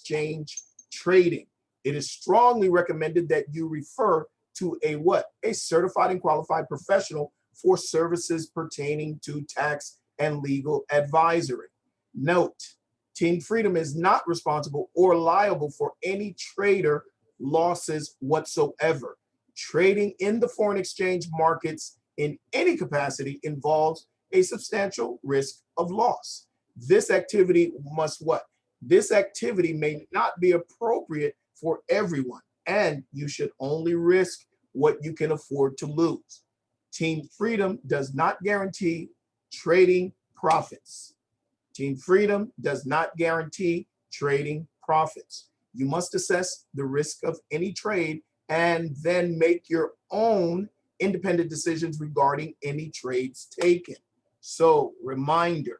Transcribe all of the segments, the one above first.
exchange trading. It is strongly recommended that you refer to a what? A certified and qualified professional for services pertaining to tax and legal advisory. Note, Team Freedom is not responsible or liable for any trader losses whatsoever. Trading in the foreign exchange markets in any capacity involves a substantial risk of loss. This activity must what? This activity may not be appropriate for everyone, and you should only risk what you can afford to lose. Team Freedom does not guarantee trading profits. Team Freedom does not guarantee trading profits. You must assess the risk of any trade and then make your own independent decisions regarding any trades taken. So, reminder,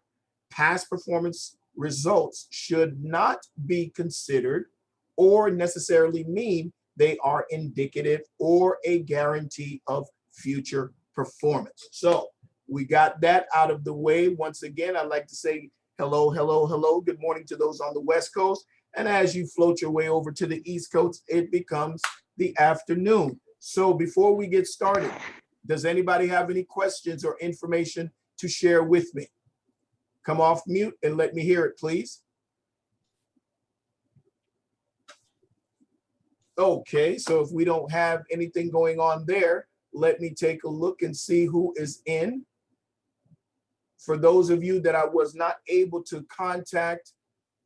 past performance results should not be considered or necessarily mean they are indicative or a guarantee of future performance. So, we got that out of the way. Once again, I'd like to say hello, hello, hello. Good morning to those on the West Coast. And as you float your way over to the East Coast, it becomes the afternoon. So before we get started, does anybody have any questions or information to share with me? Come off mute and let me hear it, please. Okay, so if we don't have anything going on there, let me take a look and see who is in. For those of you that I was not able to contact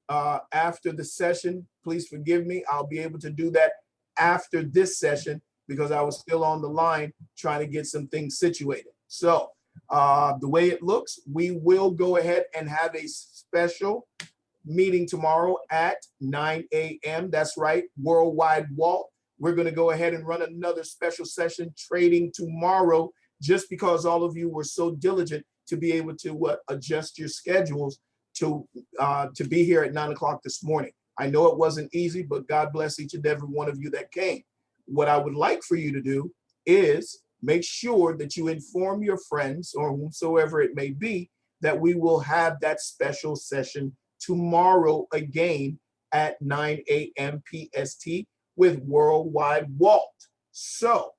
after the session, please forgive me. I'll be able to do that after this session because I was still on the line trying to get some things situated. So the way it looks, we will go ahead and have a special meeting tomorrow at 9 a.m. That's right, Worldwide Walt. We're going to go ahead and run another special session trading tomorrow just because all of you were so diligent to be able to adjust your schedules to be here at 9 o'clock this morning. I know it wasn't easy, but God bless each and every one of you that came. What I would like for you to do is make sure that you inform your friends or whomsoever it may be that we will have that special session tomorrow again at 9 a.m. PST with Worldwide Walt. So,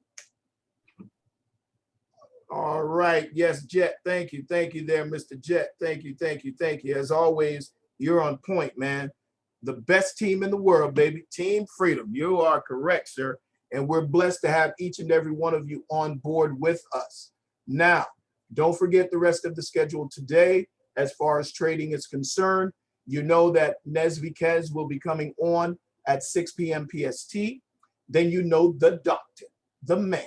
all right. Yes, Jet. Thank you. Thank you there, Mr. Jet. Thank you. Thank you. Thank you. As always, you're on point, man. The best team in the world, baby. Team Freedom. You are correct, sir. And we're blessed to have each and every one of you on board with us. Now, don't forget the rest of the schedule today. As far as trading is concerned, you know that Nez Viquez will be coming on at 6 p.m. PST. Then you know the doctor, the man,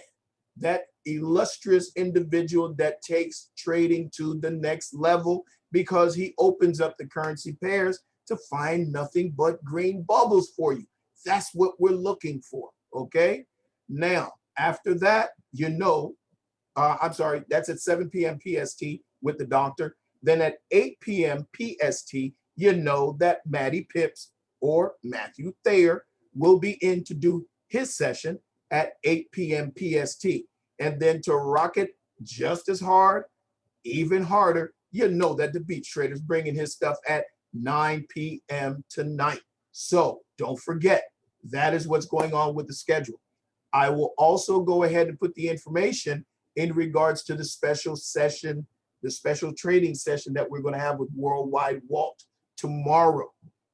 that illustrious individual that takes trading to the next level because he opens up the currency pairs to find nothing but green bubbles for you. That's what we're looking for, okay? Now, after that, you know, I'm sorry, that's at 7 p.m. PST with the doctor. Then at 8 p.m. PST, you know that Matty Pips or Matthew Thayer will be in to do his session at 8 p.m. PST. And then to rock it just as hard, even harder, you know that the Beach Trader's bringing his stuff at 9 p.m. tonight. So don't forget, that is what's going on with the schedule. I will also go ahead and put the information in regards to the special session, the special trading session that we're going to have with Worldwide Walt tomorrow.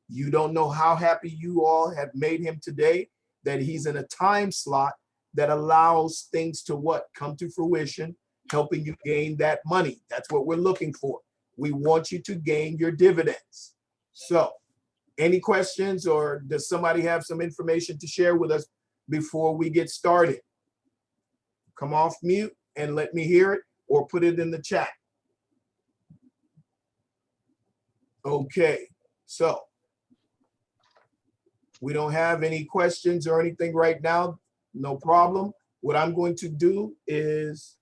You don't know how happy you all have made him today, that he's in a time slot that allows things to what? Come to fruition, helping you gain that money. That's what we're looking for. We want you to gain your dividends. So any questions, or does somebody have some information to share with us before we get started? Come off mute and let me hear it, or put it in the chat. Okay, so we don't have any questions or anything right now. No problem. What I'm going to do is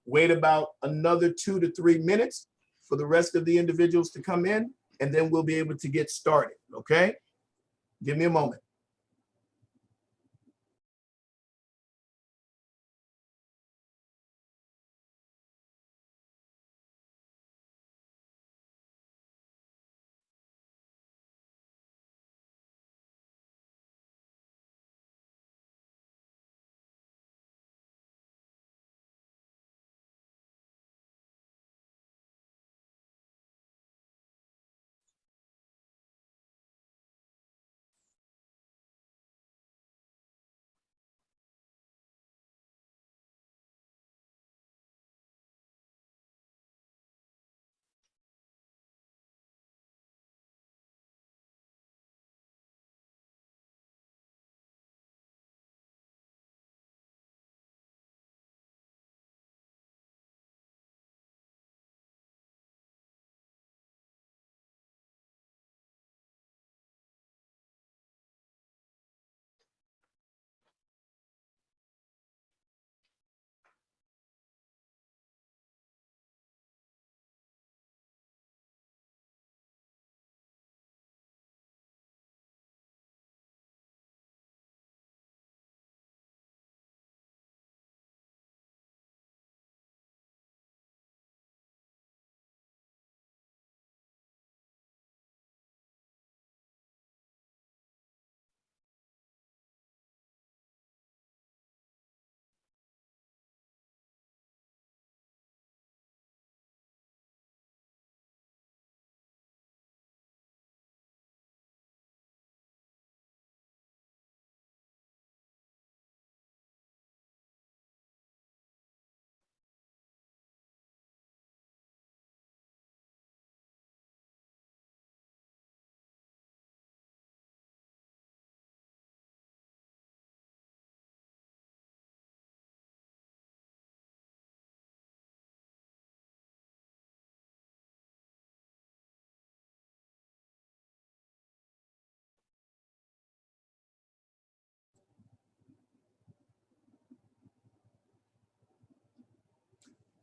wait about another 2 to 3 minutes for the rest of the individuals to come in, and then we'll be able to get started, okay? Give me a moment.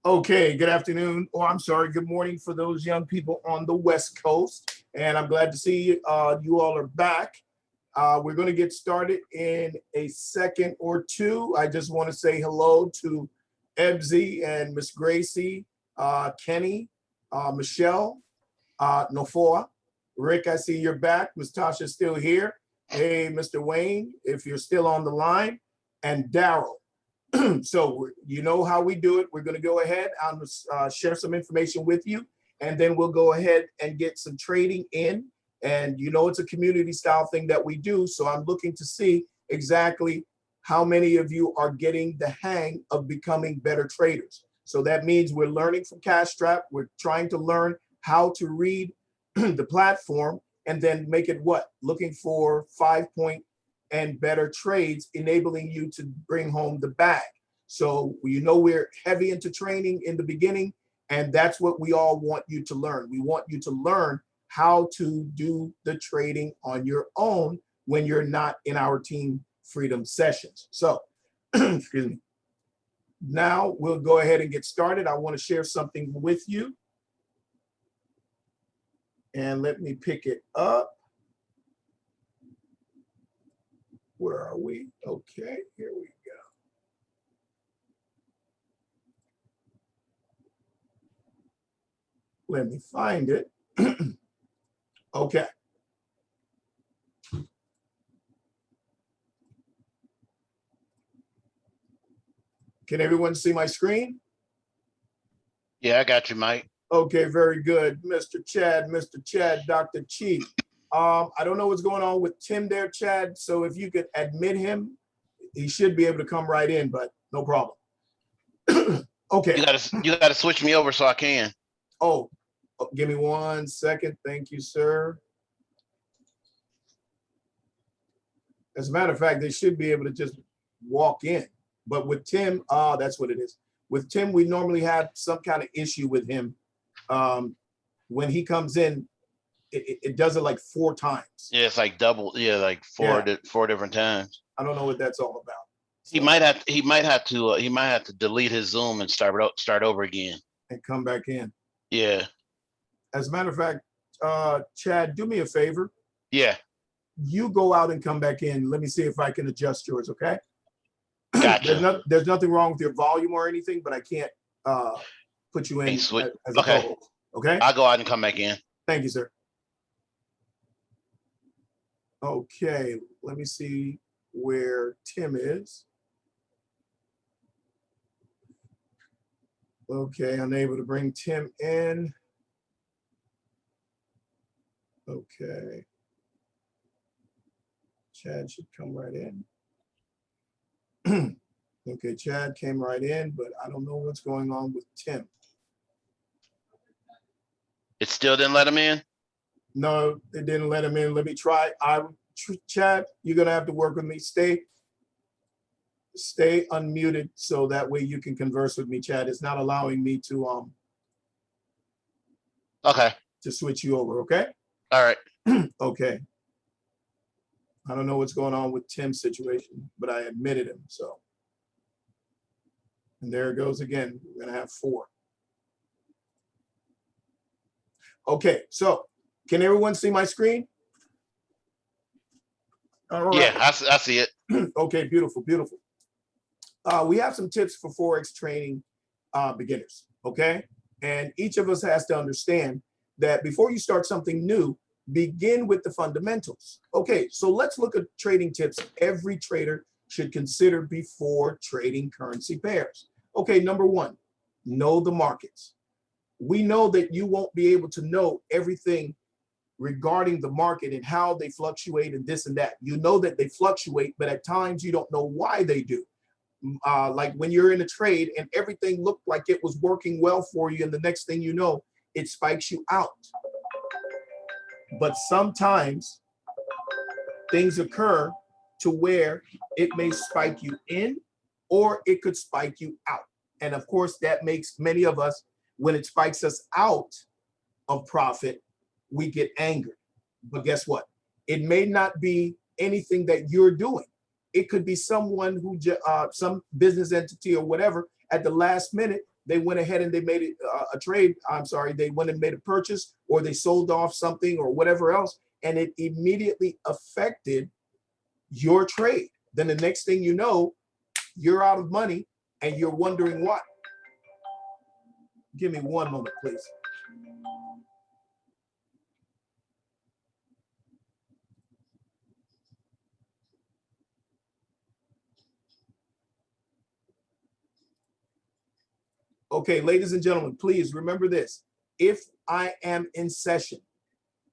Okay, good afternoon, or I'm sorry, good morning for those young people on the West Coast. And I'm glad to see you all are back. We're going to get started in a second or two. I just want to say hello to Ebsy and Miss Gracie, Kenny, Michelle, Nofoa. Rick, I see you're back. Miss Tasha's still here. Hey, Mr. Wayne, if you're still on the line, and Daryl. So you know how we do it. We're going to go ahead and share some information with you, and then we'll go ahead and get some trading in. And you know, it's a community style thing that we do. So I'm looking to see exactly how many of you are getting the hang of becoming better traders. So that means we're learning from CashTrap. We're trying to learn how to read the platform and then make it what? Looking for 5-point and better trades, enabling you to bring home the bag. So you know, we're heavy into training in the beginning, and that's what we all want you to learn. We want you to learn how to do the trading on your own when you're not in our Team Freedom sessions. So excuse me. Now we'll go ahead and get started. I want to share something with you. And let me pick it up. Where are we? Okay, here we go. Let me find it. Okay. Can everyone see my screen? Yeah, I got you, Mike. Okay, very good. Mr. Chad, Dr. Chi. I don't know what's going on with Tim there, Chad. So if you could admit him, he should be able to come right in, but no problem. Okay. You gotta switch me over so I can. Oh, give me 1 second. Thank you, sir. As a matter of fact, they should be able to just walk in. But with Tim, that's what it is. With Tim, we normally have some kind of issue with him. When he comes in, it does it like 4 times. Yeah, it's like double. Yeah, like four different times. I don't know what that's all about. So, he might have to delete his Zoom and start over again and come back in. Yeah. As a matter of fact, Chad, do me a favor. Yeah. You go out and come back in. Let me see if I can adjust yours. Okay. Gotcha. There's nothing wrong with your volume or anything, but I can't put you in as a co-host. Okay. I'll go out and come back in. Thank you, sir. Okay, let me see where Tim is. Okay, unable to bring Tim in. Okay. Chad should come right in. Okay, Chad came right in, but I don't know what's going on with Tim. It still didn't let him in? No, it didn't let him in. Let me try. Chad, you're gonna have to work with me. Stay unmuted so that way you can converse with me, Chad. It's not allowing me to okay, to switch you over. Okay. All right. Okay. I don't know what's going on with Tim's situation, but I admitted him. So, and there it goes again. We're gonna have 4. Okay, so can everyone see my screen? All right. Yeah, I see it. Okay, beautiful, beautiful. We have some tips for Forex training beginners, okay? And each of us has to understand that before you start something new, begin with the fundamentals. Okay, so let's look at trading tips every trader should consider before trading currency pairs. Okay, number 1, know the markets. We know that you won't be able to know everything regarding the market and how they fluctuate and this and that. You know that they fluctuate, but at times you don't know why they do. Like when you're in a trade and everything looked like it was working well for you, and the next thing you know, it spikes you out. But sometimes things occur to where it may spike you in or it could spike you out. And of course, that makes many of us, when it spikes us out of profit, we get angered. But guess what? It may not be anything that you're doing. It could be someone who, some business entity or whatever, at the last minute they went ahead and they made it a trade. I'm sorry, they went and made a purchase, or they sold off something or whatever else, and it immediately affected your trade. Then the next thing you know, you're out of money and you're wondering why. Give me one moment, please. Okay, ladies and gentlemen, please remember this. If I am in session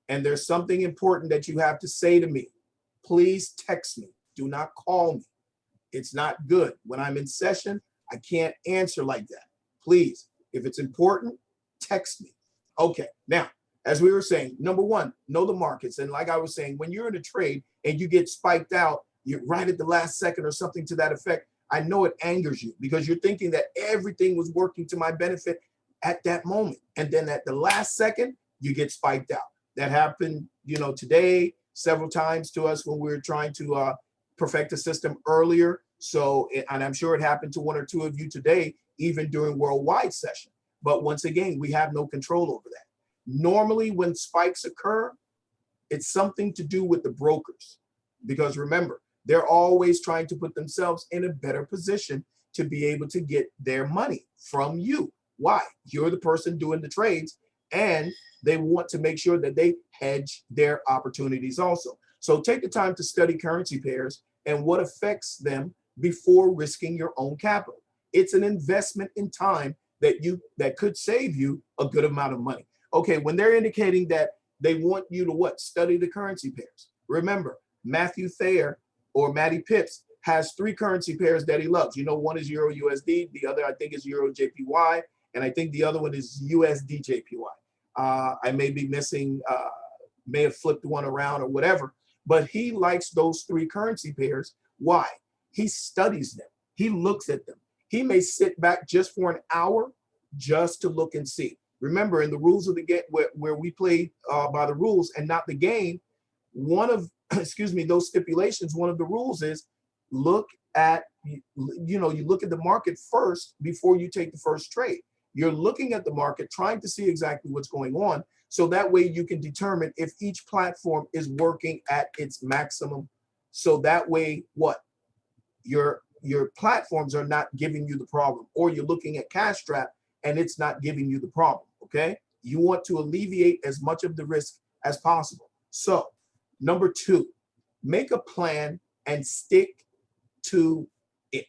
and there's something important that you have to say to me, please text me. Do not call me. It's not good. When I'm in session, I can't answer like that. Please, if it's important, text me. Okay, now, as we were saying, number one, know the markets. And like I was saying, when you're in a trade and you get spiked out, you're right at the last second or something to that effect, I know it angers you because you're thinking that everything was working to my benefit at that moment. And then at the last second, you get spiked out. That happened, today several times to us when we were trying to perfect the system earlier. So, and I'm sure it happened to one or two of you today, even during worldwide session. But once again, we have no control over that. Normally, when spikes occur, it's something to do with the brokers. Because remember, they're always trying to put themselves in a better position to be able to get their money from you. Why? You're the person doing the trades, and they want to make sure that they hedge their opportunities also. So take the time to study currency pairs and what affects them before risking your own capital. It's an investment in time that could save you a good amount of money. Okay, when they're indicating that they want you to what? Study the currency pairs. Remember, Matthew Thayer or Matty Pips has 3 currency pairs that he loves. One is Euro USD, the other I think is Euro JPY, and I think the other one is USD JPY. I may be missing, may have flipped one around or whatever, but he likes those 3 currency pairs. Why? He studies them. He looks at them. He may sit back just for an hour just to look and see. Remember, in the rules of the game, where we play by the rules and not the game, one of those stipulations, one of the rules is look at, you look at the market first before you take the first trade. You're looking at the market, trying to see exactly what's going on. So that way you can determine if each platform is working at its maximum. So that way, what? Your platforms are not giving you the problem, or you're looking at Cash Trap and it's not giving you the problem, okay? You want to alleviate as much of the risk as possible. So, number 2, make a plan and stick to it.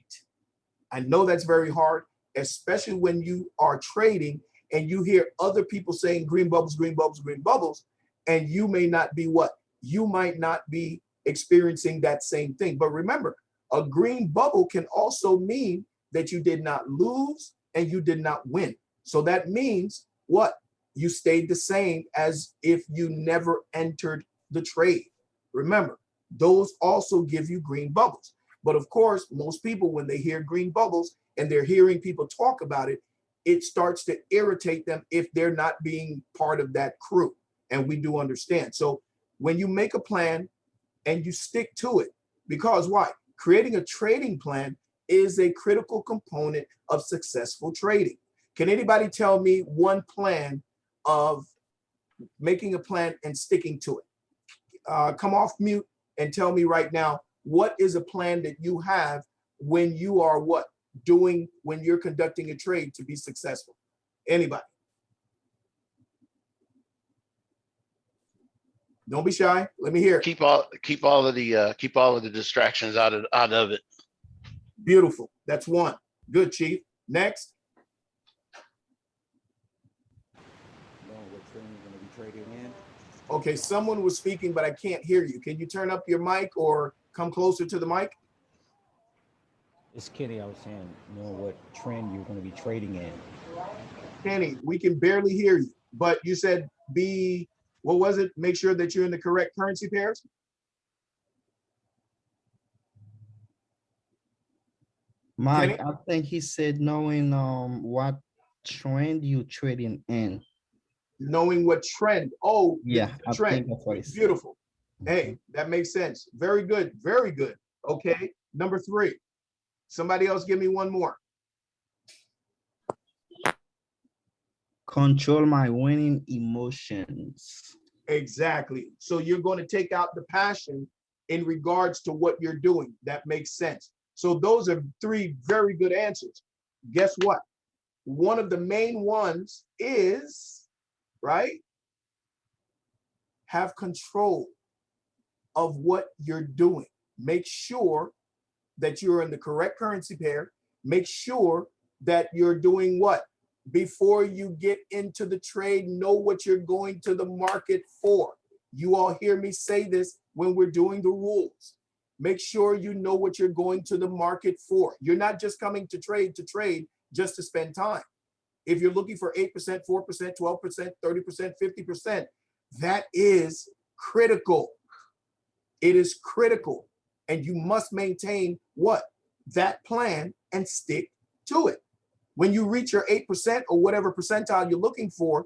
I know that's very hard, especially when you are trading and you hear other people saying green bubbles, green bubbles, green bubbles, and you may not be what? You might not be experiencing that same thing. But remember, a green bubble can also mean that you did not lose and you did not win. So that means what? You stayed the same as if you never entered the trade. Remember, those also give you green bubbles. But of course, most people, when they hear green bubbles and they're hearing people talk about it, it starts to irritate them if they're not being part of that crew. And we do understand. So when you make a plan and you stick to it, because why? Creating a trading plan is a critical component of successful trading. Can anybody tell me one plan of making a plan and sticking to it? Come off mute and tell me right now, what is a plan that you have when you are what? When you're conducting a trade to be successful? Anybody? Don't be shy. Let me hear it. Keep all of the distractions out of it. Beautiful. That's one. Good, Chief. Next. Knowing what trend you're going to be trading in. Okay, someone was speaking, but I can't hear you. Can you turn up your mic or come closer to the mic? It's Kenny. I was saying, knowing what trend you're going to be trading in. Kenny, we can barely hear you, but you said what was it? Make sure that you're in the correct currency pairs. Mike, Kenny? I think he said knowing what trend you trading in. Knowing what trend. Oh, Yeah, the I trend. think that's what he said. Beautiful. Hey, that makes sense. Very good. Very good. Okay. Number 3. Somebody else give me one more. Control my winning emotions. Exactly. So you're going to take out the passion in regards to what you're doing. That makes sense. So those are three very good answers. Guess what? One of the main ones is, right? Have control of what you're doing. Make sure that you're in the correct currency pair. Make sure that you're doing what? Before you get into the trade, know what you're going to the market for. You all hear me say this when we're doing the rules. Make sure you know what you're going to the market for. You're not just coming to trade just to spend time. If you're looking for 8%, 4%, 12%, 30%, 50%, that is critical. It is critical. And you must maintain what? That plan and stick to it. When you reach your 8% or whatever percentile you're looking for,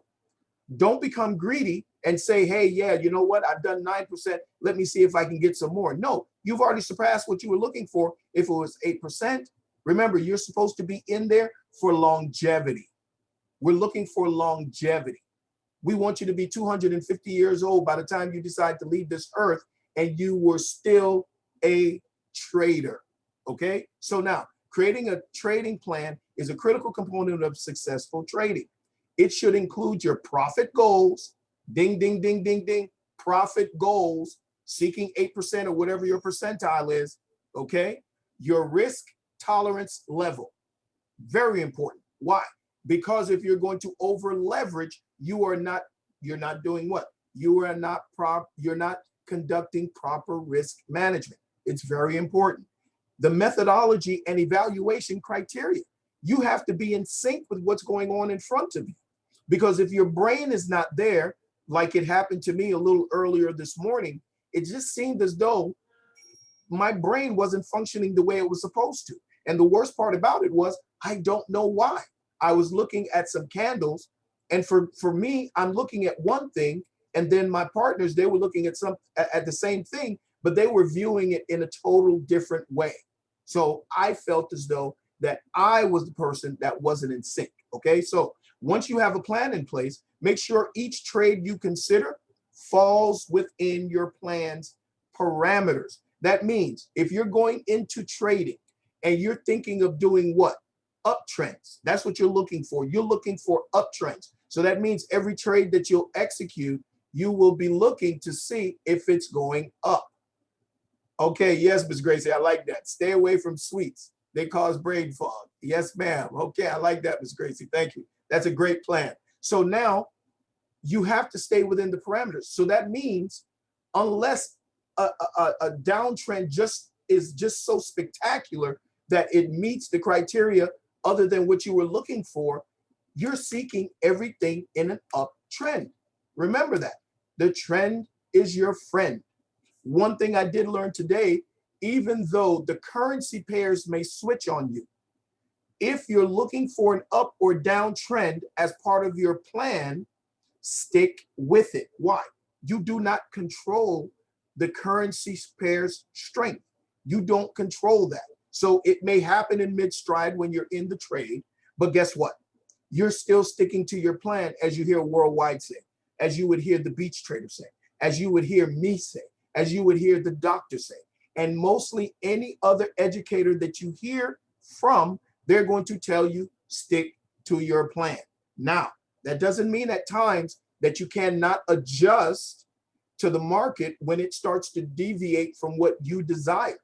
don't become greedy and say, hey, yeah, you know what? I've done 9%. Let me see if I can get some more. No, you've already surpassed what you were looking for. If it was 8%, remember, you're supposed to be in there for longevity. We're looking for longevity. We want you to be 250 years old by the time you decide to leave this earth and you were still a trader. Okay? So now, creating a trading plan is a critical component of successful trading. It should include your profit goals, ding, ding, ding, ding, ding, profit goals, seeking 8% or whatever your percentile is, okay? Your risk tolerance level, very important. Why? Because if you're going to over leverage, you're not doing what? You're not conducting proper risk management. It's very important. The methodology and evaluation criteria. You have to be in sync with what's going on in front of you. Because if your brain is not there, like it happened to me a little earlier this morning, it just seemed as though my brain wasn't functioning the way it was supposed to. And the worst part about it was, I don't know why. I was looking at some candles, and for me, I'm looking at one thing, and then my partners, they were looking at the same thing, but they were viewing it in a total different way. So I felt as though that I was the person that wasn't in sync. Okay, so once you have a plan in place, make sure each trade you consider falls within your plan's parameters. That means if you're going into trading and you're thinking of doing what? Uptrends. That's what you're looking for. You're looking for uptrends. So that means every trade that you'll execute, you will be looking to see if it's going up. Okay, yes, Ms. Gracie, I like that. Stay away from sweets. They cause brain fog. Yes, ma'am. Okay, I like that, Ms. Gracie. Thank you. That's a great plan. So now you have to stay within the parameters. So that means unless a downtrend is just so spectacular that it meets the criteria other than what you were looking for, you're seeking everything in an uptrend. Remember that. The trend is your friend. One thing I did learn today, even though the currency pairs may switch on you, if you're looking for an up or down trend as part of your plan, stick with it. Why? You do not control the currency pair's strength. You don't control that. So it may happen in mid-stride when you're in the trade, but guess what? You're still sticking to your plan, as you hear Worldwide say, as you would hear the Beach Trader say, as you would hear me say, as you would hear the doctor say, and mostly any other educator that you hear from, they're going to tell you stick to your plan. Now, that doesn't mean at times that you cannot adjust to the market when it starts to deviate from what you desire.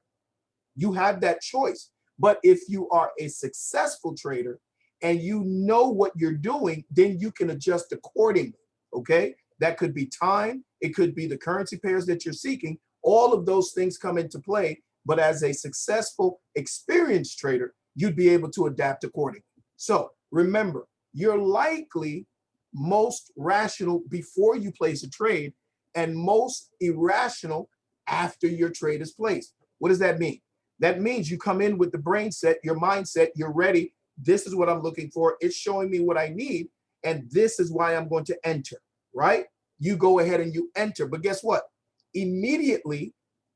You have that choice. But if you are a successful trader and you know what you're doing, then you can adjust accordingly. Okay? That could be time. It could be the currency pairs that you're seeking. All of those things come into play. But as a successful, experienced trader, you'd be able to adapt accordingly. So remember, you're likely most rational before you place a trade and most irrational after your trade is placed. What does that mean? That means you come in with the brain set, your mindset, you're ready. This is what I'm looking for. It's showing me what I need. And this is why I'm going to enter, right? You go ahead and you enter. But guess what? Immediately,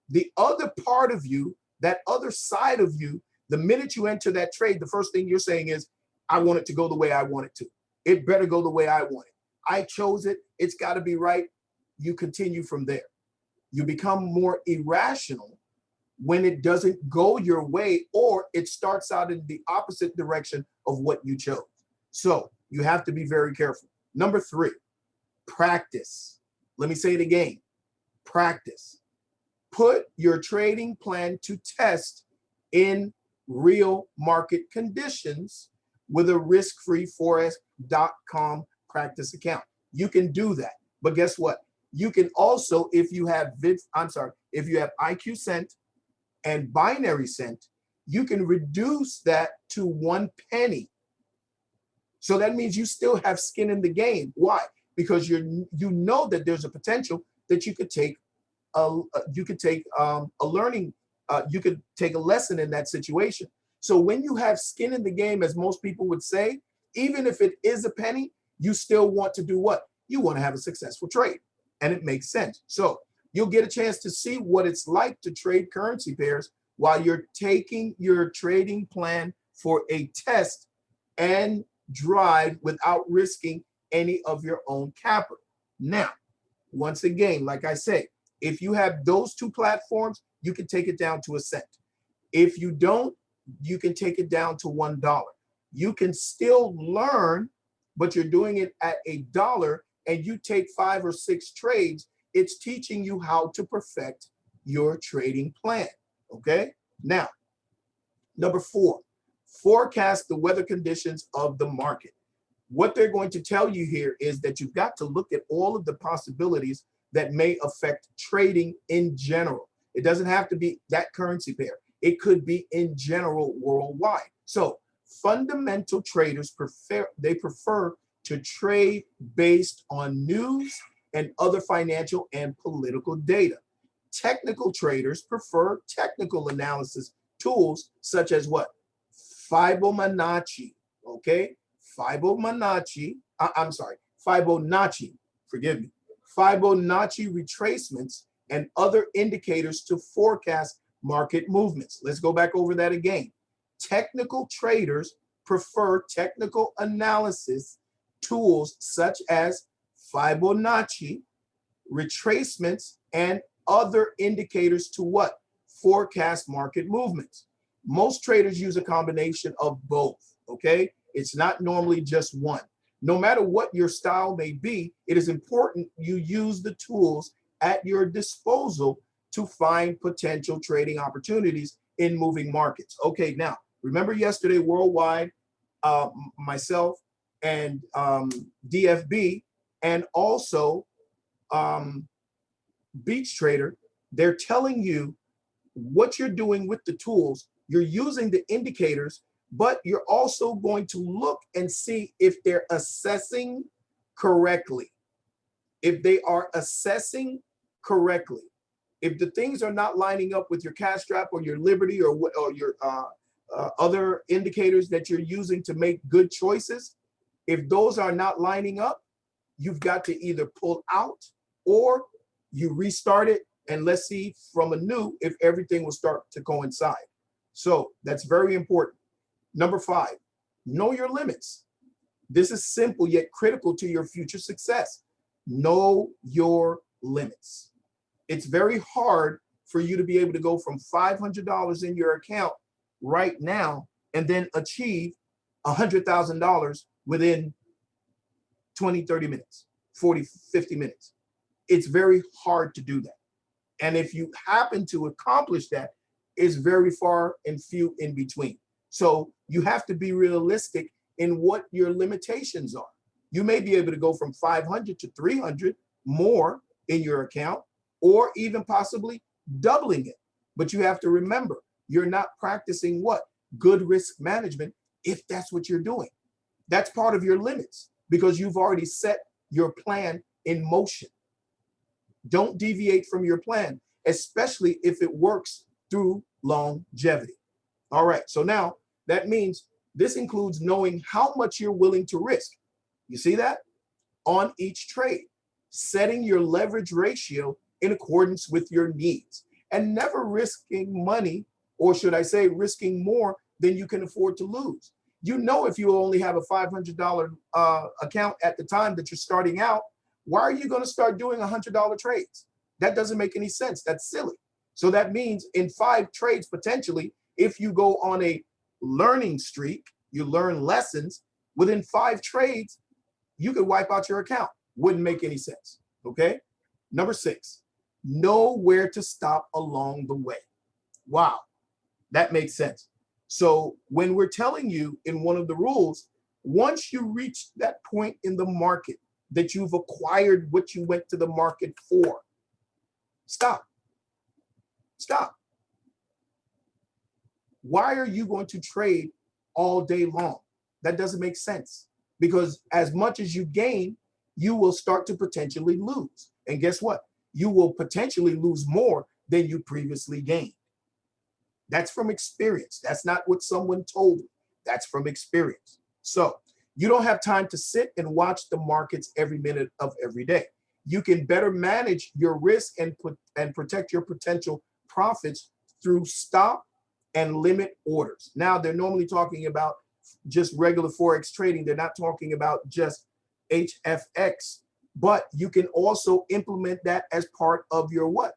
the other part of you, that other side of you, the minute you enter that trade, the first thing you're saying is, I want it to go the way I want it to. it better go the way I want it. I chose it. It's got to be right. You continue from there. You become more irrational when it doesn't go your way or it starts out in the opposite direction of what you chose. So you have to be very careful. Number 3, practice. Let me say it again. Practice. Put your trading plan to test in real market conditions with a risk-free forex.com practice account. You can do that. But guess what? You can also, if you have IQ Cent and Binary Cent, you can reduce that to 1 penny. So that means you still have skin in the game. Why? Because you know that there's a potential that you could take a learning, you could take a lesson in that situation. So when you have skin in the game, as most people would say, even if it is a penny, you still want to do what? You want to have a successful trade, and it makes sense. So you'll get a chance to see what it's like to trade currency pairs while you're taking your trading plan for a test and drive without risking any of your own capital. Now, once again, like I say, if you have those 2 platforms, you can take it down to a cent. If you don't, you can take it down to $1. You can still learn, but you're doing it at $1 and you take 5 or 6 trades. It's teaching you how to perfect your trading plan. Okay. Now, number 4, forecast the weather conditions of the market. What they're going to tell you here is that you've got to look at all of the possibilities that may affect trading in general. It doesn't have to be that currency pair. It could be in general worldwide. So fundamental traders prefer to trade based on news and other financial and political data. Technical traders prefer technical analysis tools such as what? Fibonacci, okay? Fibonacci, forgive me. Fibonacci retracements and other indicators to forecast market movements. Let's go back over that again. Technical traders prefer technical analysis tools such as Fibonacci retracements and other indicators to what? Forecast market movements. Most traders use a combination of both, okay? It's not normally just one. No matter what your style may be, it is important you use the tools at your disposal to find potential trading opportunities in moving markets. Okay, now, remember yesterday, Worldwide, myself and DFB, and also Beach Trader, they're telling you what you're doing with the tools. You're using the indicators, but you're also going to look and see if they're assessing correctly. If they are assessing correctly, if the things are not lining up with your cash strap or your Liberty or your other indicators that you're using to make good choices, if those are not lining up, you've got to either pull out or you restart it, and let's see from anew if everything will start to coincide. So that's very important. Number 5, know your limits. This is simple yet critical to your future success. Know your limits. It's very hard for you to be able to go from $500 in your account right now and then achieve $100,000 within 20, 30 minutes, 40, 50 minutes. It's very hard to do that. And if you happen to accomplish that, it's very far and few in between. So you have to be realistic in what your limitations are. You may be able to go from 500 to 300 more in your account, or even possibly doubling it. But you have to remember, you're not practicing what? Good risk management, if that's what you're doing. That's part of your limits because you've already set your plan in motion. Don't deviate from your plan, especially if it works through longevity. All right, so now that means this includes knowing how much you're willing to risk. You see that? On each trade, setting your leverage ratio in accordance with your needs, and never risking money, or should I say risking more than you can afford to lose. You know, if you only have a $500 account at the time that you're starting out, why are you going to start doing $100 trades? That doesn't make any sense. That's silly. So that means in 5 trades, potentially, if you go on a learning streak, you learn lessons within 5 trades, you could wipe out your account. Wouldn't make any sense. Okay. Number 6, know where to stop along the way. Wow, that makes sense. So when we're telling you in one of the rules, once you reach that point in the market that you've acquired what you went to the market for, stop. Stop. Why are you going to trade all day long? That doesn't make sense, because as much as you gain, you will start to potentially lose. And guess what? You will potentially lose more than you previously gained. That's from experience. That's not what someone told me. That's from experience. So you don't have time to sit and watch the markets every minute of every day. You can better manage your risk and protect your potential profits through stop and limit orders. Now, they're normally talking about just regular Forex trading. They're not talking about just HFX, but you can also implement that as part of your what?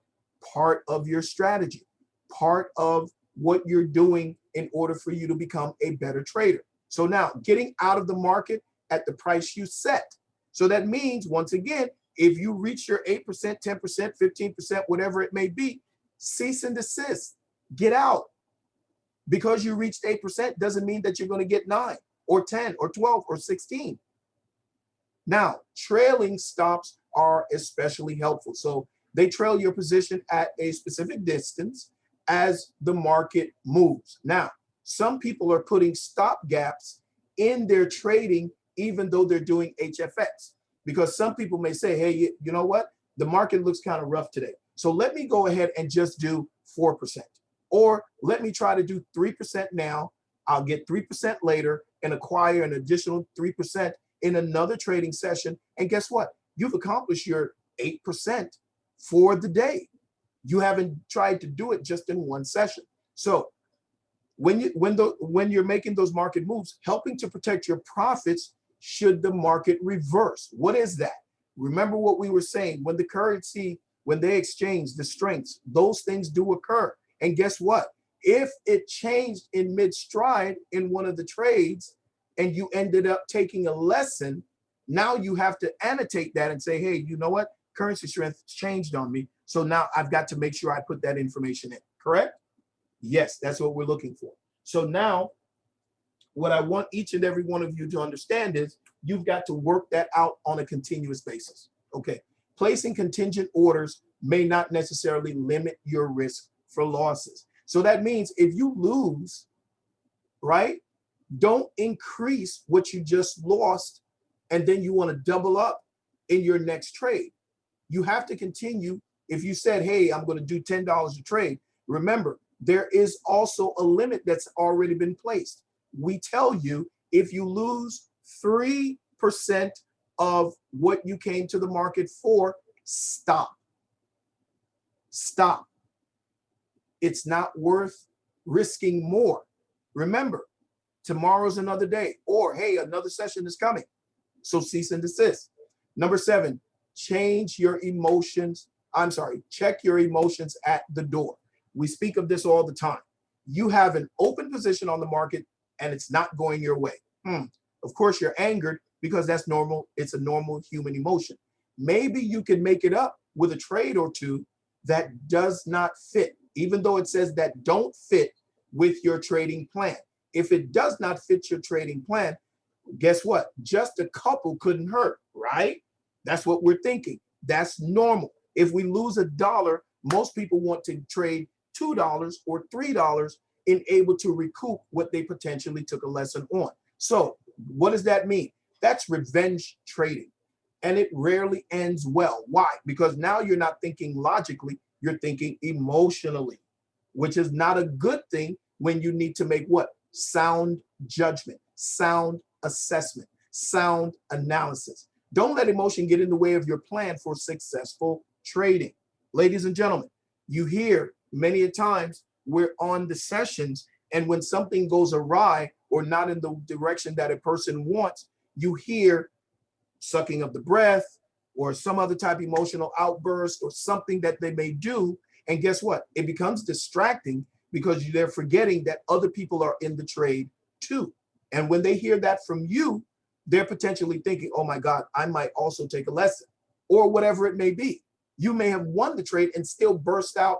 Part of your strategy, part of what you're doing in order for you to become a better trader. So now getting out of the market at the price you set. So that means, once again, if you reach your 8%, 10%, 15%, whatever it may be, cease and desist, get out. Because you reached 8% doesn't mean that you're going to get 9 or 10 or 12 or 16. Now, trailing stops are especially helpful. So they trail your position at a specific distance as the market moves. Now, some people are putting stop gaps in their trading, even though they're doing HFX, because some people may say, hey, you know what? The market looks kind of rough today. So let me go ahead and just do 4%. Or let me try to do 3% now. I'll get 3% later and acquire an additional 3% in another trading session. And guess what? You've accomplished your 8% for the day. You haven't tried to do it just in one session. So when you're making those market moves, helping to protect your profits should the market reverse. What is that? Remember what we were saying, when the currency, when they exchange the strengths, those things do occur. And guess what? If it changed in mid-stride in one of the trades and you ended up taking a lesson, now you have to annotate that and say, hey, you know what? Currency strength changed on me. So now I've got to make sure I put that information in, correct? Yes, that's what we're looking for. So now what I want each and every one of you to understand is you've got to work that out on a continuous basis. Okay. Placing contingent orders may not necessarily limit your risk for losses. So that means if you lose, right, don't increase what you just lost and then you want to double up in your next trade. You have to continue. If you said, hey, I'm going to do $10 a trade, remember, there is also a limit that's already been placed. We tell you, if you lose 3% of what you came to the market for, stop. Stop. It's not worth risking more. Remember, tomorrow's another day, or hey, another session is coming. So cease and desist. Number 7, check your emotions at the door. We speak of this all the time. You have an open position on the market and it's not going your way. Of course, you're angered because that's normal. It's a normal human emotion. Maybe you can make it up with a trade or two that does not fit, even though it says that don't fit with your trading plan. If it does not fit your trading plan, guess what? Just a couple couldn't hurt, right? That's what we're thinking. That's normal. If we lose $1, most people want to trade $2 or $3 in able to recoup what they potentially took a lesson on. So what does that mean? That's revenge trading. And it rarely ends well. Why? Because now you're not thinking logically, you're thinking emotionally, which is not a good thing when you need to make what? Sound judgment, sound assessment, sound analysis. Don't let emotion get in the way of your plan for successful trading. Ladies and gentlemen, you hear many a times we're on the sessions, and when something goes awry, or not in the direction that a person wants, you hear sucking of the breath or some other type of emotional outburst or something that they may do. And guess what? It becomes distracting because they're forgetting that other people are in the trade too. And when they hear that from you, they're potentially thinking, oh my God, I might also take a lesson or whatever it may be. You may have won the trade and still burst out,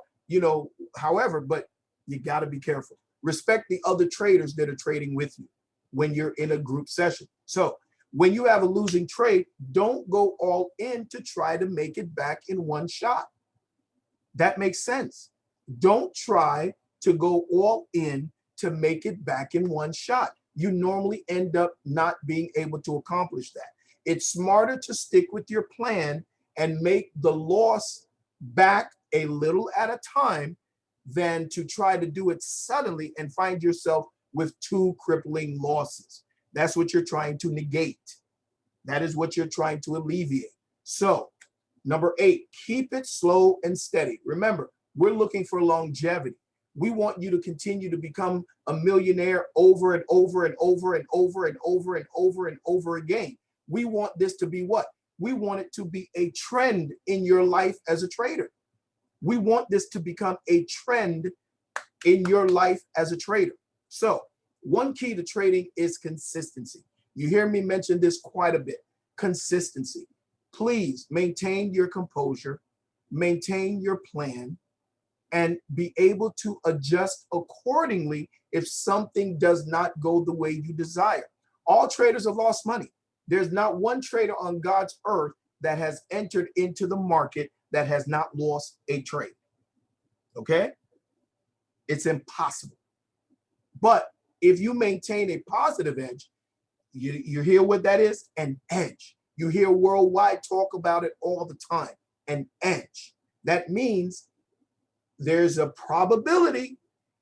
however, but you got to be careful. Respect the other traders that are trading with you when you're in a group session. So when you have a losing trade, don't go all in to try to make it back in one shot. That makes sense. Don't try to go all in to make it back in one shot. You normally end up not being able to accomplish that. It's smarter to stick with your plan and make the loss back a little at a time than to try to do it suddenly and find yourself with 2 crippling losses. That's what you're trying to negate. That is what you're trying to alleviate. So, number 8, keep it slow and steady. Remember, we're looking for longevity. We want you to continue to become a millionaire over and over and over and over and over and over and over again. We want this to be what? We want it to be a trend in your life as a trader. We want this to become a trend in your life as a trader. So, one key to trading is consistency. You hear me mention this quite a bit. Consistency. Please maintain your composure, maintain your plan, and be able to adjust accordingly if something does not go the way you desire. All traders have lost money. There's not one trader on God's earth that has entered into the market that has not lost a trade. Okay? It's impossible. But if you maintain a positive edge, you hear what that is? An edge. You hear Worldwide talk about it all the time. An edge. That means there's a probability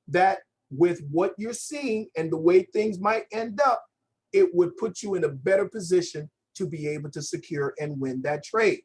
that with what you're seeing and the way things might end up, it would put you in a better position to be able to secure and win that trade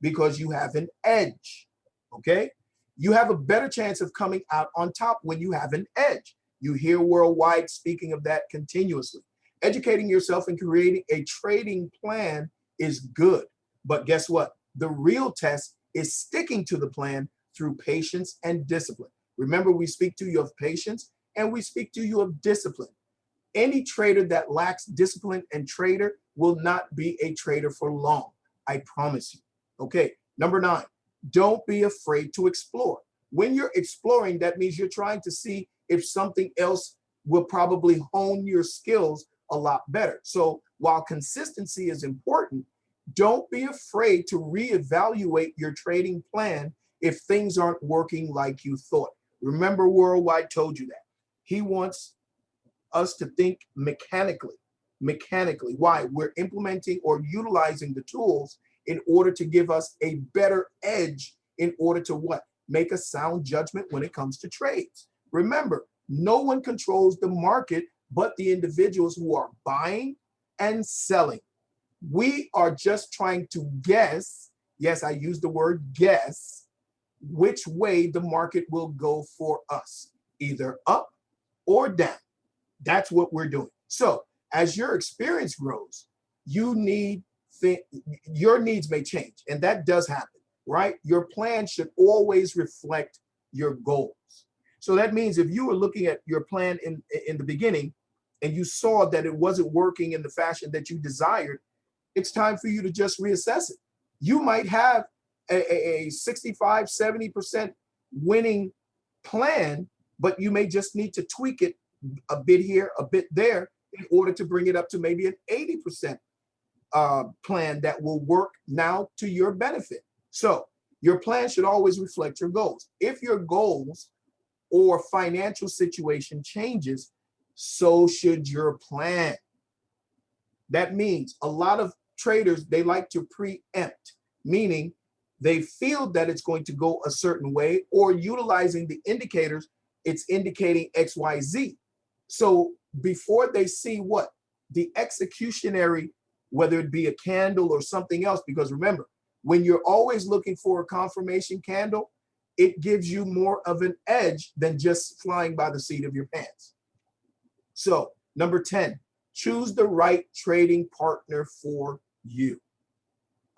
because you have an edge. Okay? You have a better chance of coming out on top when you have an edge. You hear Worldwide speaking of that continuously. Educating yourself and creating a trading plan is good. But guess what? The real test is sticking to the plan through patience and discipline. Remember, we speak to you of patience and we speak to you of discipline. Any trader that lacks discipline and trader will not be a trader for long. I promise you. Okay, number 9, don't be afraid to explore. When you're exploring, that means you're trying to see if something else will probably hone your skills a lot better. So while consistency is important, don't be afraid to reevaluate your trading plan if things aren't working like you thought. Remember, Worldwide told you that. He wants us to think mechanically. Why? We're implementing or utilizing the tools in order to give us a better edge in order to what? Make a sound judgment when it comes to trades. Remember, no one controls the market but the individuals who are buying and selling. We are just trying to guess, yes, I use the word guess, which way the market will go for us, either up or down. That's what we're doing. So as your experience grows, your needs may change, and that does happen, right? Your plan should always reflect your goals. So that means if you were looking at your plan in the beginning and you saw that it wasn't working in the fashion that you desired, it's time for you to just reassess it. You might have a 65, 70% winning plan, but you may just need to tweak it a bit here, a bit there, in order to bring it up to maybe an 80% plan that will work now to your benefit. So your plan should always reflect your goals. If your goals or financial situation changes, so should your plan. That means a lot of traders, they like to preempt, meaning they feel that it's going to go a certain way, or utilizing the indicators, it's indicating XYZ. So before they see what? The executionary, whether it be a candle or something else, because remember, when you're always looking for a confirmation candle, it gives you more of an edge than just flying by the seat of your pants. So Number 10, choose the right trading partner for you.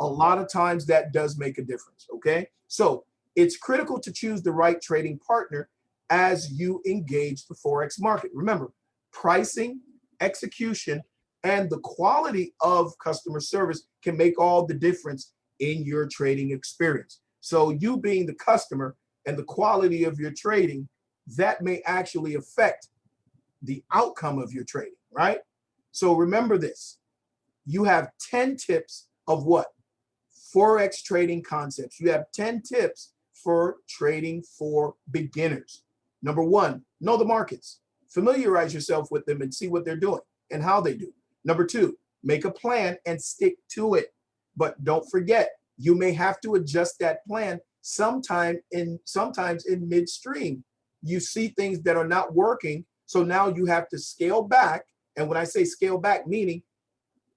A lot of times that does make a difference, okay? So it's critical to choose the right trading partner as you engage the Forex market. Remember, pricing, execution, and the quality of customer service can make all the difference in your trading experience. So you being the customer and the quality of your trading, that may actually affect the outcome of your trading, right? So remember this, you have 10 tips of what? Forex trading concepts. You have 10 tips for trading for beginners. Number 1, know the markets. Familiarize yourself with them and see what they're doing and how they do. Number 2, make a plan and stick to it. But don't forget, you may have to adjust that plan sometimes in midstream. You see things that are not working, so now you have to scale back. And when I say scale back, meaning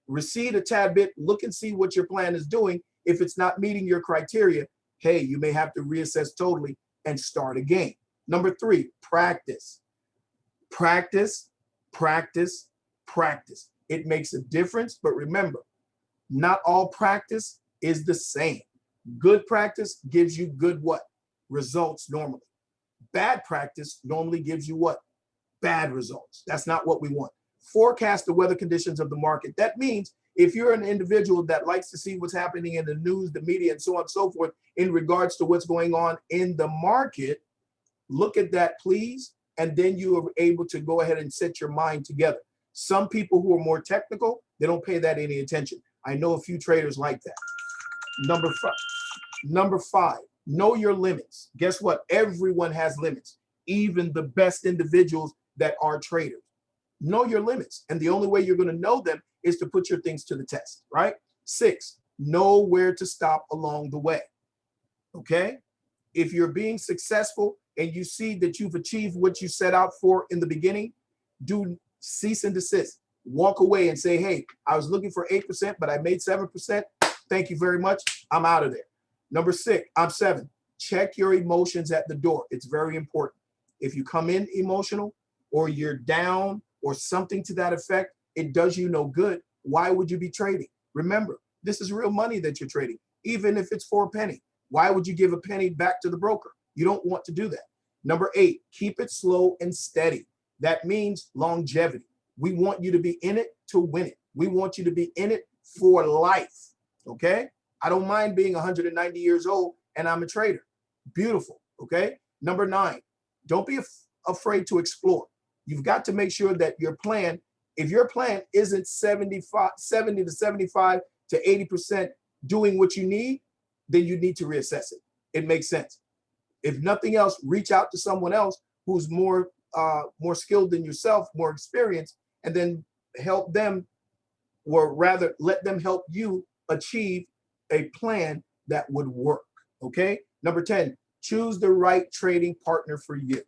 recede a tad bit, look and see what your plan is doing. If it's not meeting your criteria, hey, you may have to reassess totally and start again. Number 3, practice. Practice, practice, practice. It makes a difference, but remember, not all practice is the same. Good practice gives you good what? Results normally. Bad practice normally gives you what? Bad results. That's not what we want. Forecast the weather conditions of the market. That means if you're an individual that likes to see what's happening in the news, the media, and so on and so forth in regards to what's going on in the market, look at that, please. And then you are able to go ahead and set your mind together. Some people who are more technical, they don't pay that any attention. I know a few traders like that. Number five, know your limits. Guess what? Everyone has limits, even the best individuals that are traders. Know your limits. And the only way you're going to know them is to put your things to the test, right? 6, know where to stop along the way. Okay? If you're being successful and you see that you've achieved what you set out for in the beginning, do cease and desist. Walk away and say, hey, I was looking for 8%, but I made 7%. Thank you very much. I'm out of there. Number 7, check your emotions at the door. It's very important. If you come in emotional or you're down or something to that effect, it does you no good. Why would you be trading? Remember, this is real money that you're trading, even if it's for a penny. Why would you give a penny back to the broker? You don't want to do that. Number 8, keep it slow and steady. That means longevity. We want you to be in it to win it. We want you to be in it for life. Okay? I don't mind being 190 years old and I'm a trader. Beautiful. Okay? Number 9, don't be afraid to explore. You've got to make sure that your plan, if your plan isn't 70 to 75 to 80% doing what you need, then you need to reassess it. It makes sense. If nothing else, reach out to someone else who's more skilled than yourself, more experienced, and then help them, or rather let them help you achieve a plan that would work. Okay. Number 10, choose the right trading partner for you.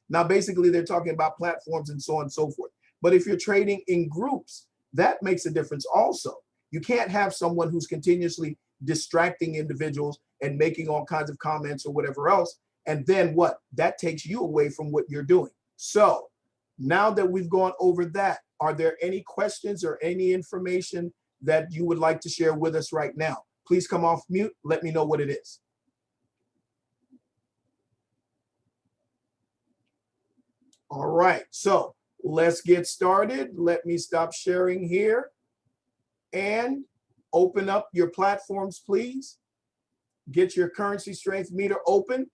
Now, basically, they're talking about platforms and so on and so forth. But if you're trading in groups, that makes a difference also. You can't have someone who's continuously distracting individuals and making all kinds of comments or whatever else. And then what? That takes you away from what you're doing. So now that we've gone over that, are there any questions or any information that you would like to share with us right now? Please come off mute. Let me know what it is. All right, so let's get started. Let me stop sharing here and open up your platforms, please. Get your currency strength meter open.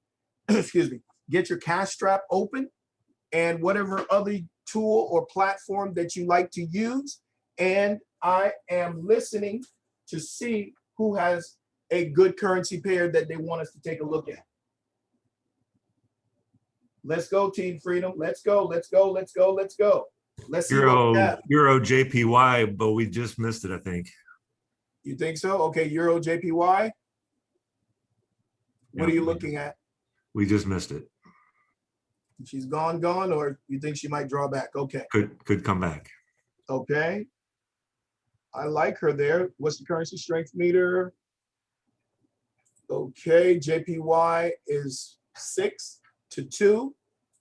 Excuse me. Get your cash strap open and whatever other tool or platform that you like to use. And I am listening to see who has a good currency pair that they want us to take a look at. Let's go, Team Freedom. Let's go, let's go, let's go, let's go. Let's see what we have. Euro JPY, but we just missed it, I think. You think so? Okay, Euro JPY. What are you looking at? We just missed it. She's gone, or you think she might draw back? Okay. Could come back. Okay. I like her there. What's the currency strength meter? Okay, JPY is 6 to 2.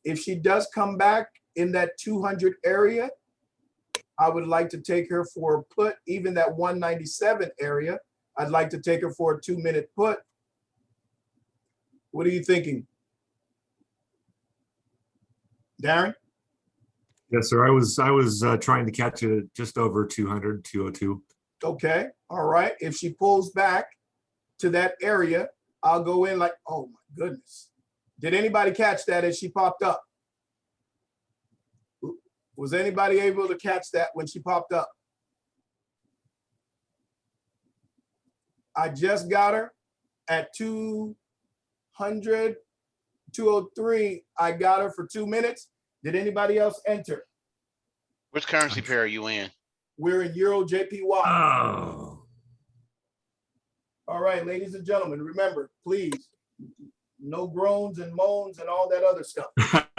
If she does come back in that 200 area. I would like to take her for a put, even that 197 area. I'd like to take her for a 2-minute put. What are you thinking? Darren? Yes, sir. I was trying to catch it at just over 200, 202. Okay, all right. If she pulls back to that area, I'll go in like, oh my goodness. Did anybody catch that as she popped up? Was anybody able to catch that when she popped up? I just got her at 200, 203. I got her for 2 minutes. Did anybody else enter? Which currency pair are you in? We're in Euro JPY. Oh, All right, ladies and gentlemen, remember, please, no groans and moans and all that other stuff.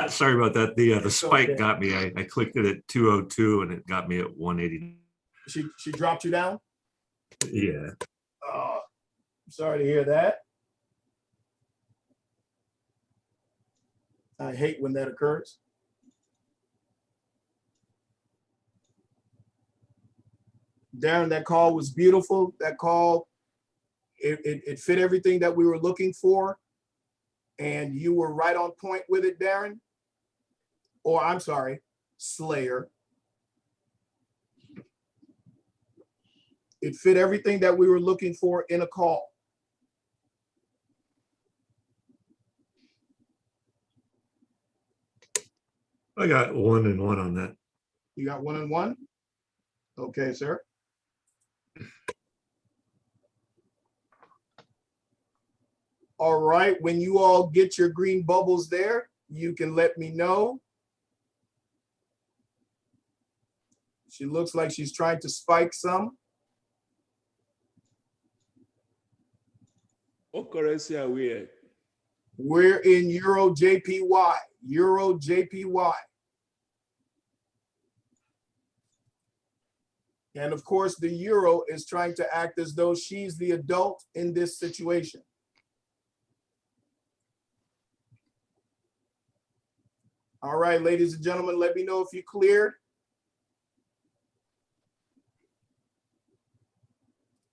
sorry about that. The It's spike okay. got me. I clicked it at 202 and it got me at 180. She dropped you down? Yeah. Oh, I'm sorry to hear that. I hate when that occurs. Darren, that call was beautiful. That call, it fit everything that we were looking for. And you were right on point with it, Darren. Or I'm sorry, Slayer. It fit everything that we were looking for in a call. I got 1 and 1 on that. You got 1 and 1? Okay, sir. All right, when you all get your green bubbles there, you can let me know. She looks like she's trying to spike some. What currency are we at? We're in Euro JPY, Euro JPY. And of course, the Euro is trying to act as though she's the adult in this situation. All right, ladies and gentlemen, let me know if you cleared.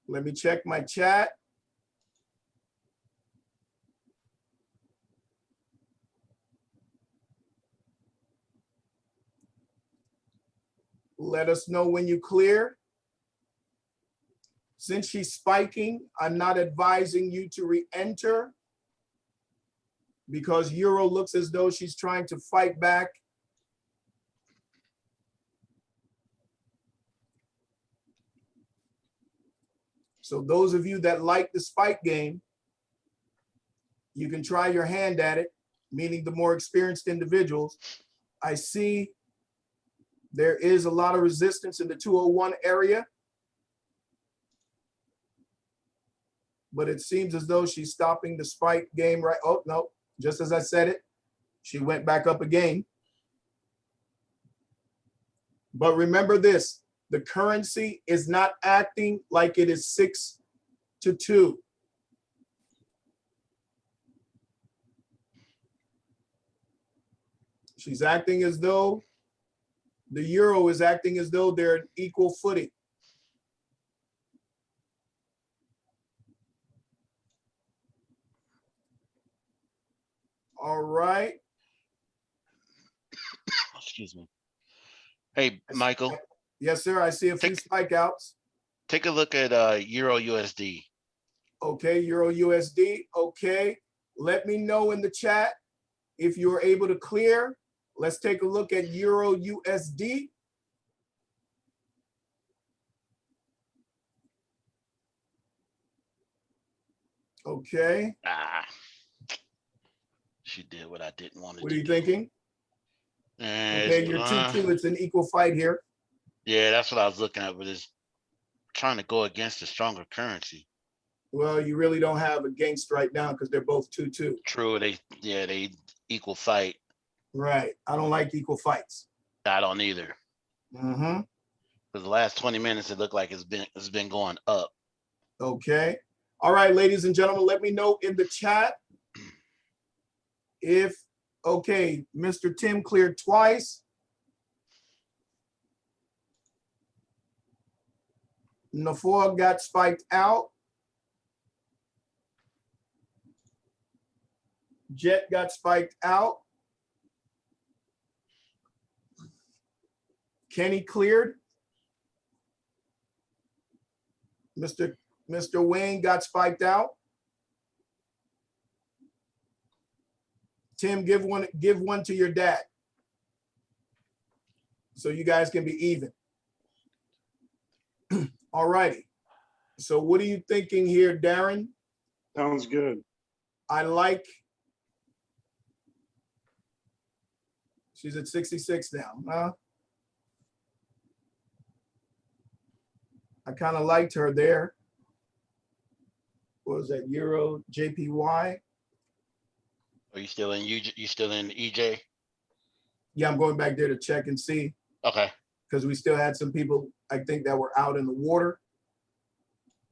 Let me check my chat. Let us know when you clear. Since she's spiking, I'm not advising you to re-enter because Euro looks as though she's trying to fight back. So those of you that like the spike game, you can try your hand at it, meaning the more experienced individuals. I see there is a lot of resistance in the 201 area, but it seems as though she's stopping the spike game right. Oh, no, just as I said it, she went back up again. But remember this, the currency is not acting like it is 6-2. She's acting as though the Euro is acting as though they're an equal footing. All right. Excuse me. Hey, Michael, Yes, sir. I see a few spike outs. take a look at Euro USD. Okay, Euro USD. Okay. Let me know in the chat if you're able to clear. Let's take a look at Euro USD. Okay. Ah, she did what I didn't want to What do. are you thinking? And Okay, you're 2-2. It's an equal fight here. yeah, that's what I was looking at, but it's trying to go against the stronger currency. Well, you really don't have against right now because they're both 2-2. True, they equal fight. Right. I don't like equal fights. I don't either. Mm-hmm. For the last 20 minutes, it looked like it's been going up. Okay. All right, ladies and gentlemen, let me know in the chat if, okay, Mr. Tim cleared twice. Nafor got spiked out. Jet got spiked out. Kenny cleared. Mr. Wayne got spiked out. Tim, give one to your dad, so you guys can be even. All righty. So what are you thinking here, Darren? Sounds good. I like. She's at 66 now, huh? I kind of liked her there. What was that, Euro JPY? Are you still in you still in EJ? Yeah, I'm going back there to check and see, Okay. because we still had some people, I think, that were out in the water,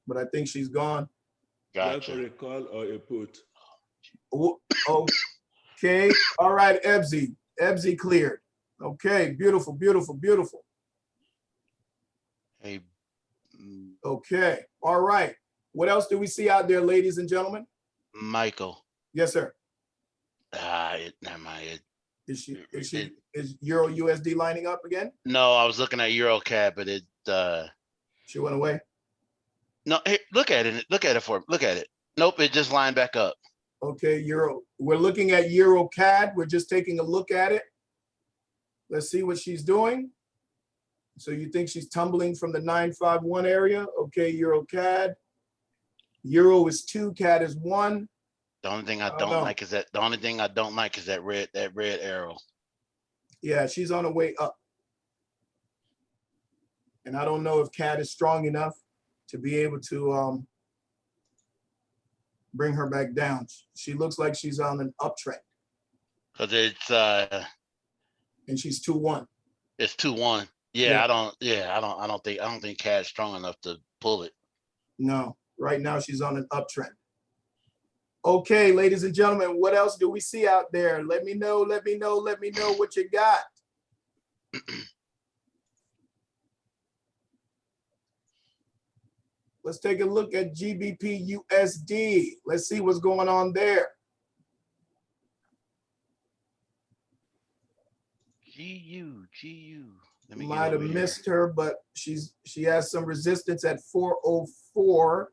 but I think she's gone. Gotcha. Like a call or a put. Okay, all right, Ebsy. Ebsy cleared. Okay, beautiful, beautiful, beautiful. Hey, Okay, all right. What else do we see out there, ladies and gentlemen? Michael. Yes, sir. Never mind. Is Euro USD lining up again? No, I was looking at EuroCAD, but it She went away. no, hey, look at it. Look at it for me. Look at it. Nope, it just lined back up. Okay, Euro. We're looking at EuroCAD. We're just taking a look at it. Let's see what she's doing. So you think she's tumbling from the 951 area? Okay, EuroCAD. Euro is 2, CAD is 1. The only thing I don't don't know. like is that red arrow. Yeah, she's on her way up. And I don't know if CAD is strong enough to be able to bring her back down. She looks like she's on an uptrend, Cause it's and she's 2-1. it's 2-1. Yeah. I don't think CAD's strong enough to pull it. No, right now she's on an uptrend. Okay, ladies and gentlemen, what else do we see out there? Let me know what you got. Let's take a look at GBP USD. Let's see what's going on there. GU. Let me get Might have over here. missed her, but she has some resistance at 404,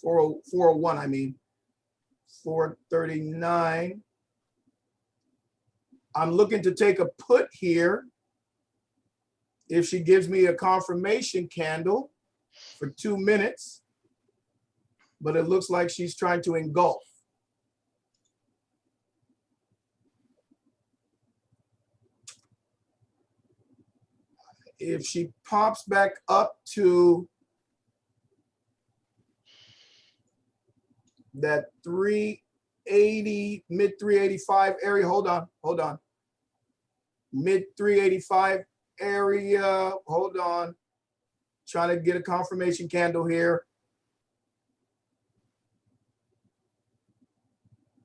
401, I mean, 439. I'm looking to take a put here. If she gives me a confirmation candle for 2 minutes, but it looks like she's trying to engulf. If she pops back up to that 380, mid 385 area, hold on. Mid 385 area, hold on. Trying to get a confirmation candle here.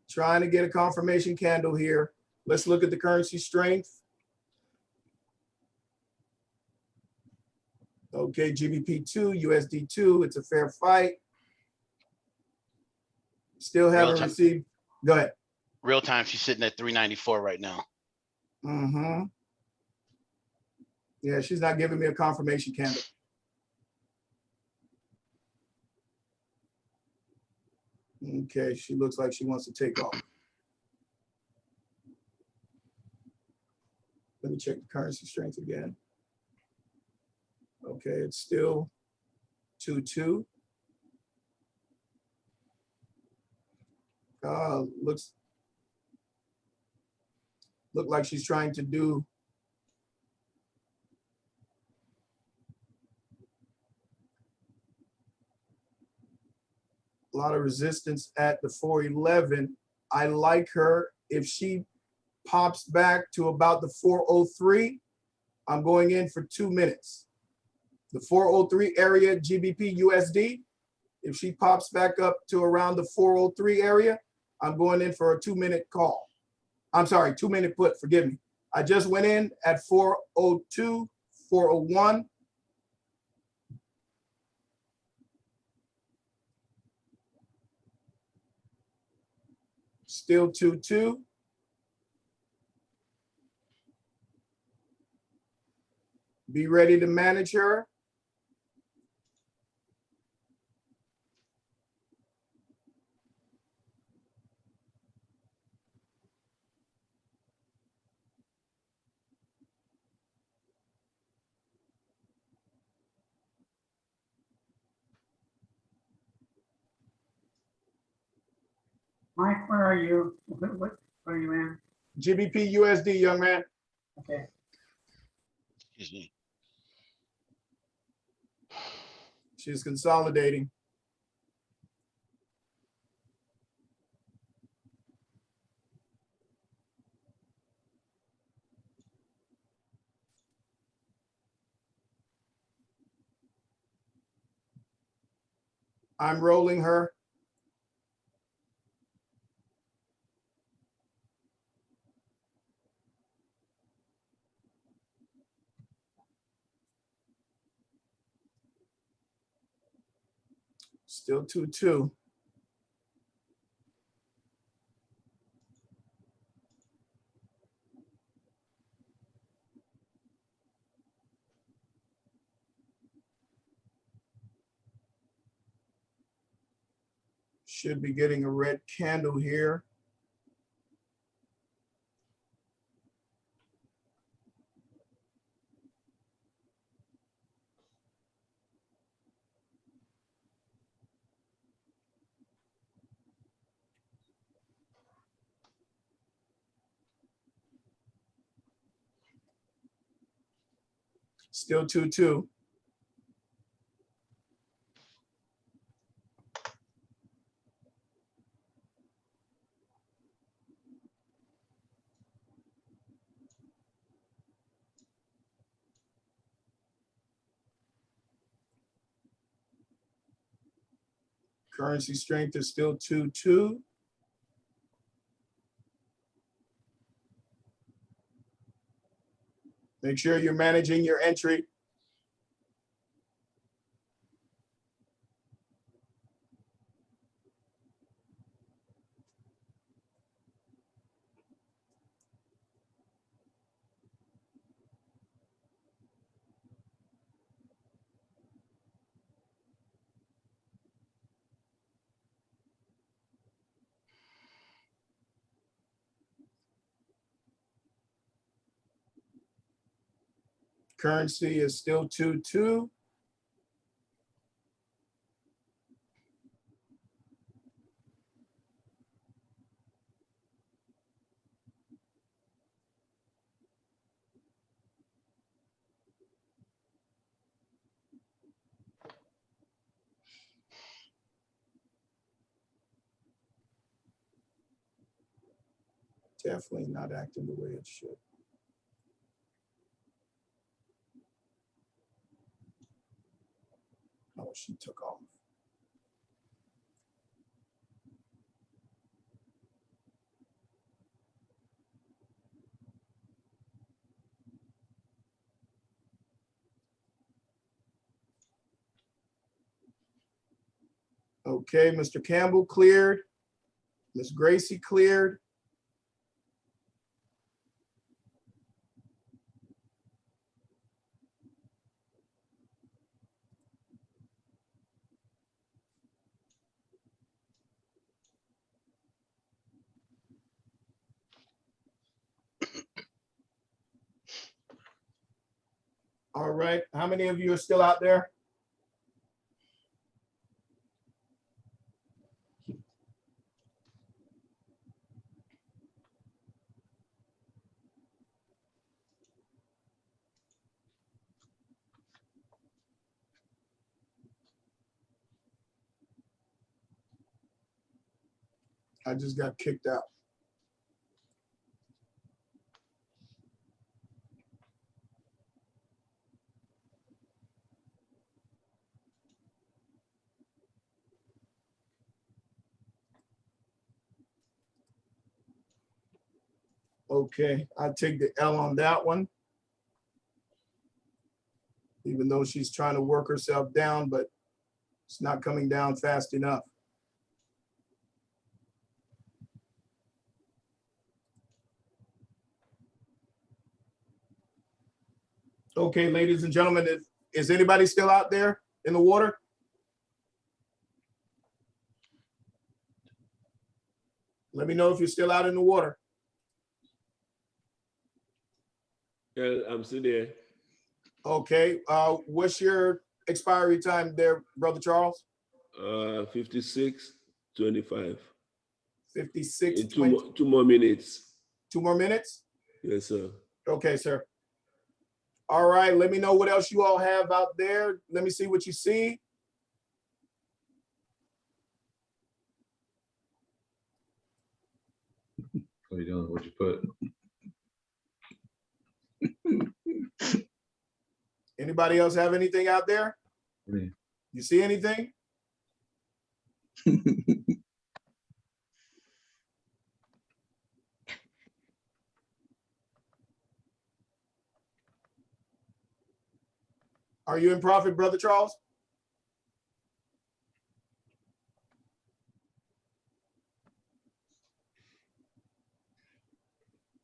Trying to get a confirmation candle here. Let's look at the currency strength. Okay, GBP2, USD2, it's a fair fight. Still haven't received, go ahead. Real time, she's sitting at 394 right now. Mm-hmm. Yeah, she's not giving me a confirmation candle. Okay, she looks like she wants to take off. Let me check the currency strength again. Okay, it's still 2-2. Look like she's trying to do a lot of resistance at the 411. I like her. If she pops back to about the 403, I'm going in for 2 minutes. The 403 area, GBP USD, if she pops back up to around the 403 area, I'm going in for a 2-minute call. I'm sorry, 2-minute put, forgive me. I just went in at 402, 401. Still 2-2. Be ready to manage her. Mike, where are you? What are you in? GBP USD, young man. Okay. Excuse me. She's consolidating. I'm rolling her. Still 2-2. Should be getting a red candle here. Still 2-2. Currency strength is still 2-2. Make sure you're managing your entry. Currency is still 2-2. Definitely not acting the way it should. Oh, she took off. Okay, Mr. Campbell cleared. Ms. Gracie cleared. All right, how many of you are still out there? I just got kicked out. Okay, I take the L on that one. Even though she's trying to work herself down, but it's not coming down fast enough. Okay, ladies and gentlemen, is anybody still out there in the water? Let me know if you're still out in the water. Yeah, I'm still there. Okay, what's your expiry time there, Brother Charles? 56:25. 56, In 20, 2 more minutes. 2 more minutes? Yes, sir. Okay, sir. All right, let me know what else you all have out there. Let me see what you see. What are you doing? What'd you put? Anybody else have anything out there? Me. You see anything? Are you in profit, Brother Charles?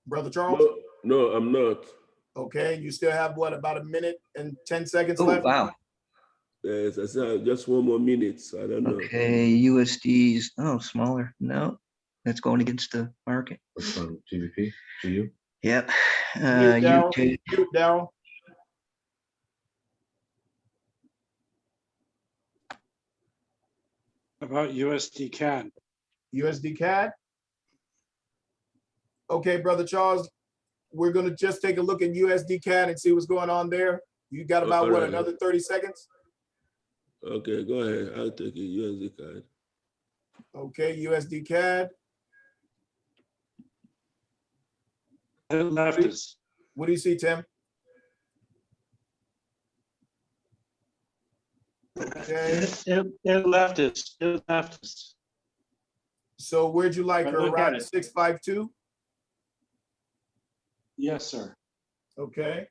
Brother Charles? No, I'm not. Okay, you still have what, about 1 minute and 10 seconds Oh, left? wow. Yes, I said just 1 more minute. So I don't know. Okay, USD's, oh, smaller. No, that's going against the market. What's on GBP? GU? Yep. Mute down, UK, mute down. About USD CAD. USD CAD. Okay, Brother Charles, we're gonna just take a look at USD CAD and see what's going on there. You got about All what, right. another 30 seconds? Okay, go ahead. I'll take it. USD card. Okay, USD CAD. It left us. What do you see, Tim? Okay, It left us. It left us. so where'd you like her? Look at Around it. 652? Yes, sir. Okay.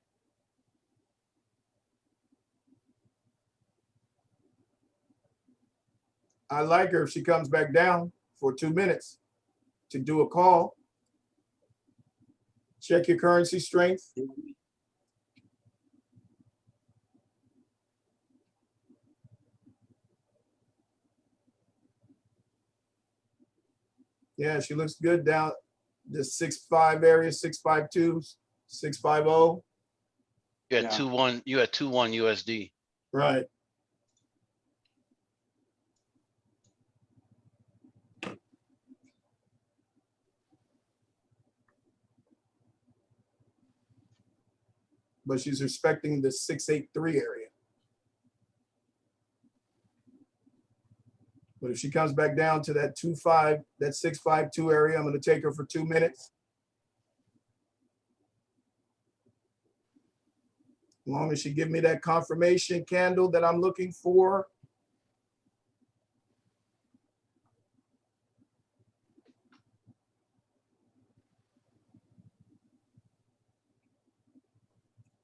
I like her if she comes back down for 2 minutes to do a call. Check your currency strength. Yeah, she looks good down the 6.5 area, 6.52, 6.50. You had Yeah. 2-1, you had 2-1 USD. Right. But she's respecting the 683 area. But if she comes back down to that 2.5, that 652 area, I'm going to take her for 2 minutes. As long as she give me that confirmation candle that I'm looking for.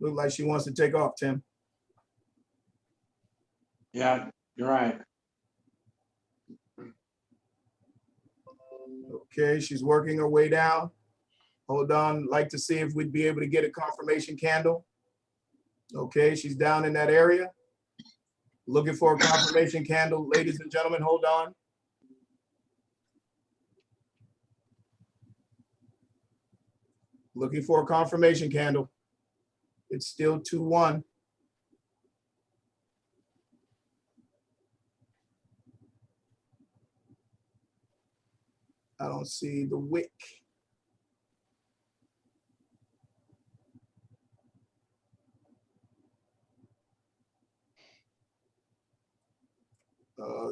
Look like she wants to take off, Tim. Yeah, you're right. Okay, she's working her way down. Hold on, like to see if we'd be able to get a confirmation candle. Okay, she's down in that area. Looking for a confirmation candle. Ladies and gentlemen, hold on. Looking for a confirmation candle. It's still 2-1. I don't see the wick.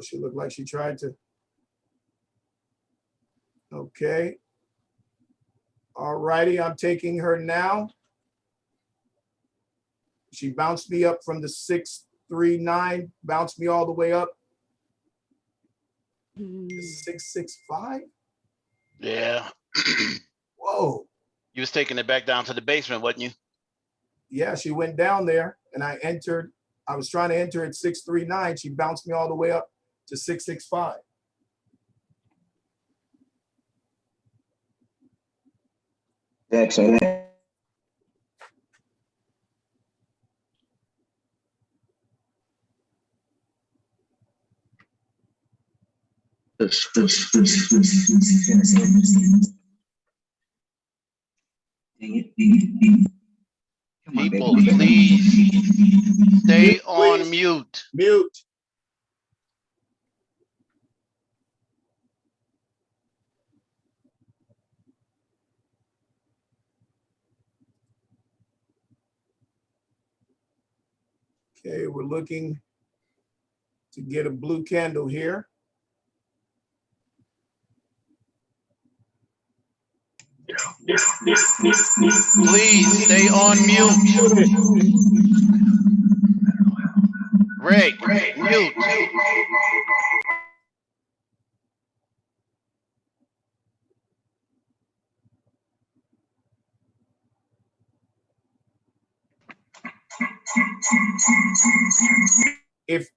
She looked like she tried to. Okay. All righty, I'm taking her now. She bounced me up from the 639, bounced me all the way up to 665. Yeah. Whoa. You was taking it back down to the basement, wasn't you? Yeah, she went down there and I entered. I was trying to enter at 639. She bounced me all the way up to 665. excellent. Dang it. Come on, baby. People, please stay Mute, on please. mute. Mute. Okay, we're looking to get a blue candle here. Please stay on mute. Rick, mute. If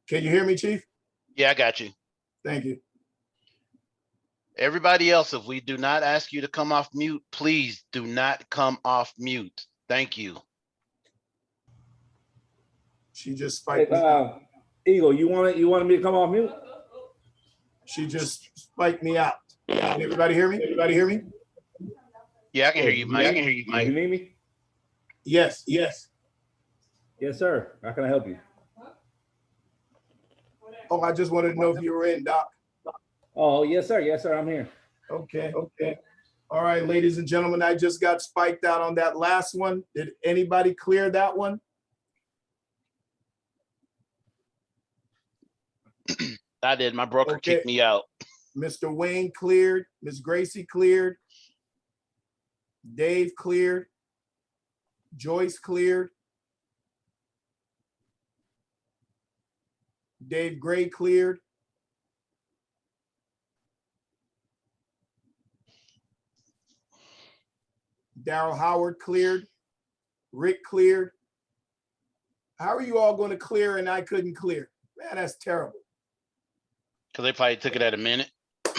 can you hear me, Chief? Yeah, I got you. Thank you. Everybody else, if we do not ask you to come off mute, please do not come off mute. Thank you. She just Hey, spiked me. Eagle, you wanted me to come off mute? She just spiked me out. Can everybody hear me? Everybody hear me? Yeah, I can hear you, Mike. I can hear you, You Mike. need me? Yes, yes. Yes, sir. How can I help you? Oh, I just wanted to know if you were in, Doc. Oh, yes, sir. Yes, sir. I'm here. Okay, okay. All right, ladies and gentlemen, I just got spiked out on that last one. Did anybody clear that one? I did. My broker Okay. kicked me out. Mr. Wayne cleared, Ms. Gracie cleared, Dave cleared, Joyce cleared, Dave Gray cleared, Daryl Howard cleared, Rick cleared. How are you all going to clear and I couldn't clear? Man, that's terrible. Because they probably took it at a minute.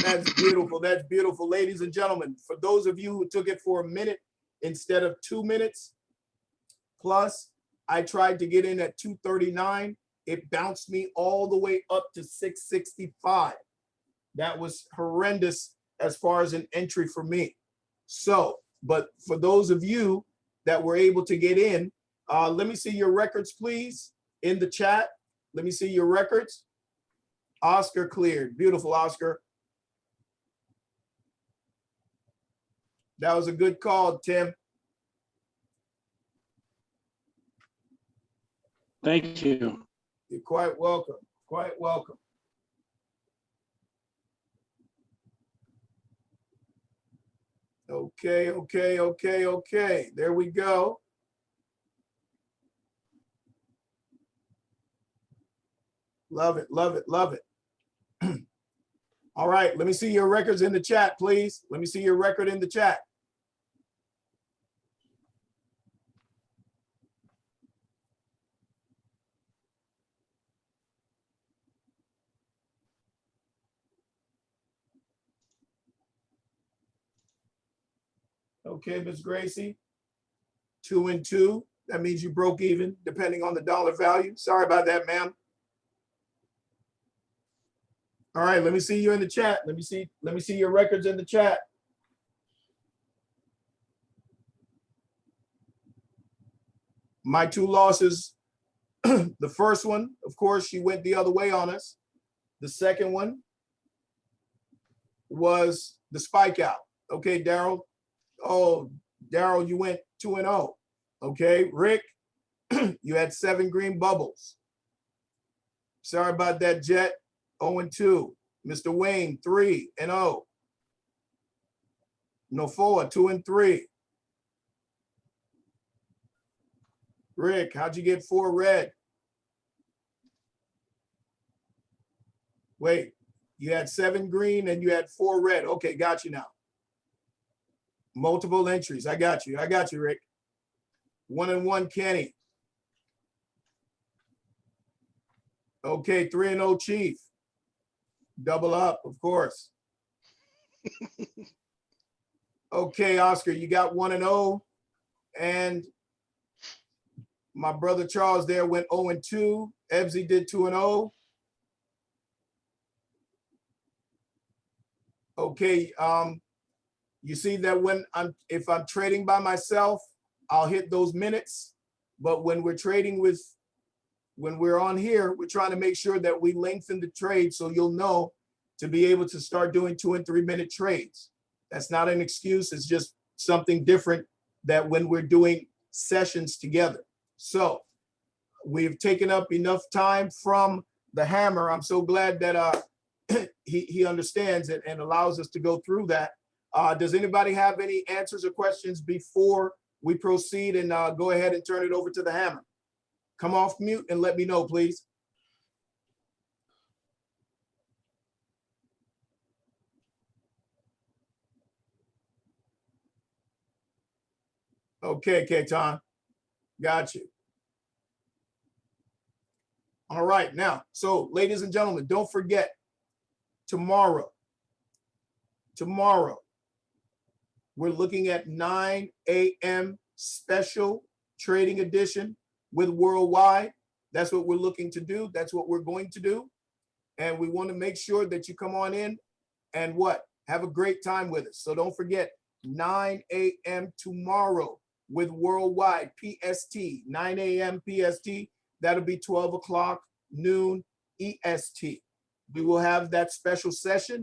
That's beautiful. That's beautiful. Ladies and gentlemen, for those of you who took it for a minute instead of 2 minutes, plus I tried to get in at 2:39. It bounced me all the way up to 6:65. That was horrendous as far as an entry for me. So, but for those of you that were able to get in, let me see your records, please, in the chat. Let me see your records. Oscar cleared. Beautiful, Oscar. That was a good call, Tim. Thank you. You're quite welcome. Quite welcome. Okay, okay, okay, okay. There we go. Love it, love it, love it. All right, let me see your records in the chat, please. Let me see your record in the chat. Okay, Ms. Gracie, 2 and 2. That means you broke even, depending on the dollar value. Sorry about that, ma'am. All right, let me see you in the chat. Let me see your records in the chat. My 2 losses, the first one, of course, she went the other way on us. The second one was the spike out. Okay, Daryl. Oh, Daryl, you went 2 and 0. Okay, Rick, you had 7 green bubbles. Sorry about that, Jet. 0 and 2. Mr. Wayne, 3 and 0. Nofoa, 2 and 3. Rick, how'd you get 4 red? Wait, you had 7 green and you had 4 red. Okay, got you now. Multiple entries. I got you. I got you, Rick. 1 and 1, Kenny. Okay, 3 and 0, Chief. Double up, of course. Okay, Oscar, you got 1-0. And my brother Charles there went 0-2. Ebsy did 2-0. Okay, you see that if I'm trading by myself, I'll hit those minutes. But when we're on here, we're trying to make sure that we lengthen the trade so you'll know to be able to start doing 2 and 3 minute trades. That's not an excuse. It's just something different that when we're doing sessions together. So we've taken up enough time from the hammer. I'm so glad that he understands it and allows us to go through that. Does anybody have any answers or questions before we proceed and go ahead and turn it over to the hammer? Come off mute and let me know, please. Okay, Ketan, got you. All right, now, so ladies and gentlemen, don't forget, tomorrow, we're looking at 9 a.m. special trading edition with Worldwide. That's what we're looking to do. That's what we're going to do. And we want to make sure that you come on in and have a great time with us. So don't forget, 9 a.m. tomorrow with Worldwide, PST, 9 a.m. PST. That'll be 12 o'clock noon EST. We will have that special session.